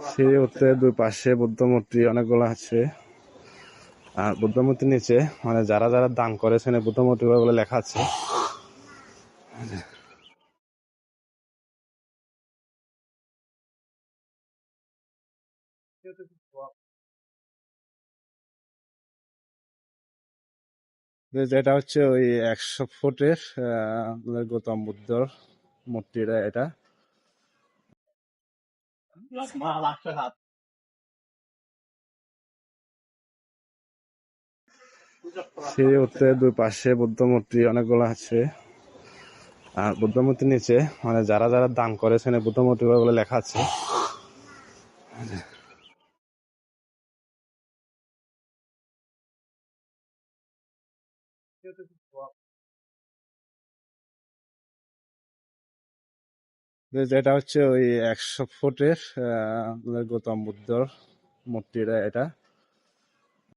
সিঁড়ি উঠতে দুই পাশে বুদ্ধ মূর্তি অনেকগুলো আছে। আর বুদ্ধ মূর্তির নিচে মানে যারা যারা দান করেছেন এই বুদ্ধ মূর্তি বলে লেখা আছে। যেটা হচ্ছে ওই 100 ফুটের গৌতম বুদ্ধর মূর্তিটা এটা। সিঁড়ি উঠতে দুই পাশে বুদ্ধ মূর্তি অনেকগুলো আছে। আর বুদ্ধ মূর্তির নিচে মানে যারা যারা দান করেছেন এই বুদ্ধ মূর্তি বলে লেখা আছে। যেটা হচ্ছে ওই 100 ফুটের গৌতম বুদ্ধর মূর্তিটা এটা।